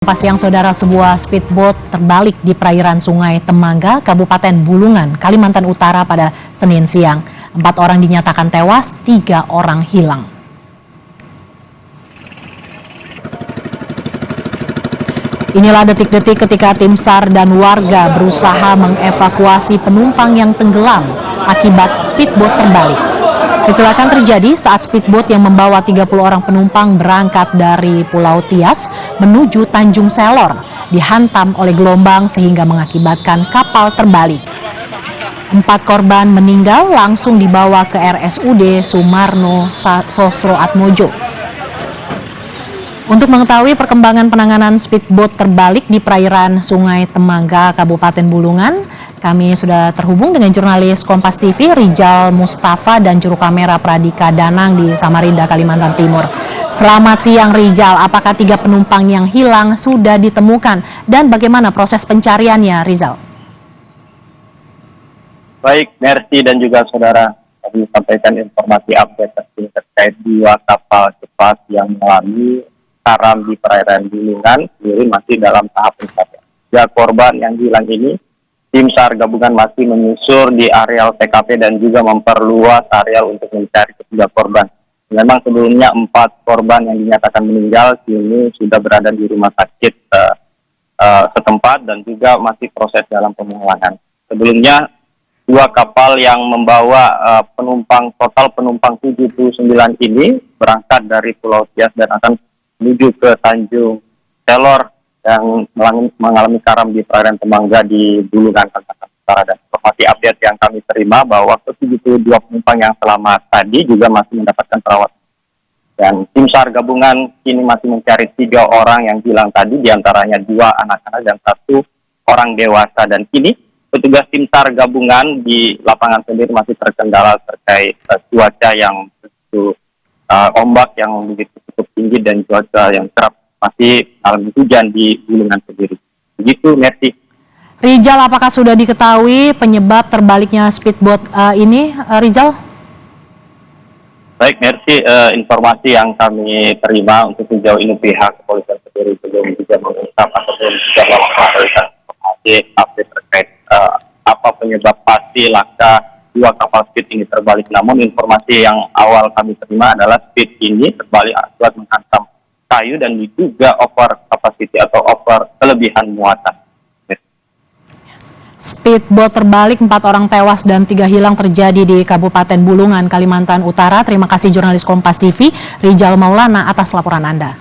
Pas siang, saudara, sebuah speedboat terbalik di perairan Sungai Temangga, Kabupaten Bulungan, Kalimantan Utara pada Senin siang. 4 orang dinyatakan tewas, 3 orang hilang. Inilah detik-detik ketika tim SAR dan warga berusaha mengevakuasi penumpang yang tenggelam akibat speedboat terbalik. Kecelakaan terjadi saat speedboat yang membawa 30 orang penumpang berangkat dari Pulau Tias menuju Tanjung Selor dihantam oleh gelombang sehingga mengakibatkan kapal terbalik. 4 korban meninggal langsung dibawa ke RSUD Sumarno Sosroatmojo. Untuk mengetahui perkembangan penanganan speedboat terbalik di perairan Sungai Temangga, Kabupaten Bulungan, kami sudah terhubung dengan jurnalis Kompas TV Rijal Mustafa dan juru kamera Pradika Danang di Samarinda, Kalimantan Timur. Selamat siang Rijal, apakah 3 penumpang yang hilang sudah ditemukan dan bagaimana proses pencariannya, Rizal? Baik, Mercy dan juga saudara, kami sampaikan informasi update terkait 2 kapal cepat yang mengalami karam di perairan Bulungan sendiri masih dalam tahap pencarian. 3 korban yang hilang ini, tim SAR gabungan masih menyusur di areal TKP dan juga memperluas areal untuk mencari ketiga korban. Memang sebelumnya 4 korban yang dinyatakan meninggal kini sudah berada di rumah sakit setempat dan juga masih proses dalam pemulangan. Sebelumnya 2 kapal yang membawa total penumpang 79 ini berangkat dari Pulau Tias dan akan menuju ke Tanjung Selor yang mengalami karam di perairan Temangga di Bulungan, Kalimantan Utara. Dan informasi update yang kami terima bahwa ke-72 penumpang yang selamat tadi juga masih mendapatkan perawatan. Dan tim SAR gabungan kini masih mencari 3 orang yang hilang tadi, diantaranya 2 anak-anak dan 1 orang dewasa. Dan kini petugas tim SAR gabungan di lapangan sendiri masih terkendala terkait cuaca yang begitu ombak yang begitu cukup tinggi dan cuaca yang kerap masih alami hujan di Bulungan sendiri. Begitu, Mercy. Rizal, apakah sudah diketahui penyebab terbaliknya speedboat ini, Rizal? Baik, Mercy, informasi yang kami terima untuk sejauh ini pihak kepolisian sendiri belum juga mengungkap ataupun juga melakukan informasi update terkait apa penyebab pasti laka 2 kapal speed ini terbalik. Namun informasi yang awal kami terima adalah speed ini terbalik akibat menghantam kayu dan diduga over capacity atau over kelebihan muatan. Speedboat terbalik, 4 orang tewas dan 3 hilang terjadi di Kabupaten Bulungan, Kalimantan Utara. Terima kasih jurnalis Kompas TV Rijal Maulana atas laporan Anda.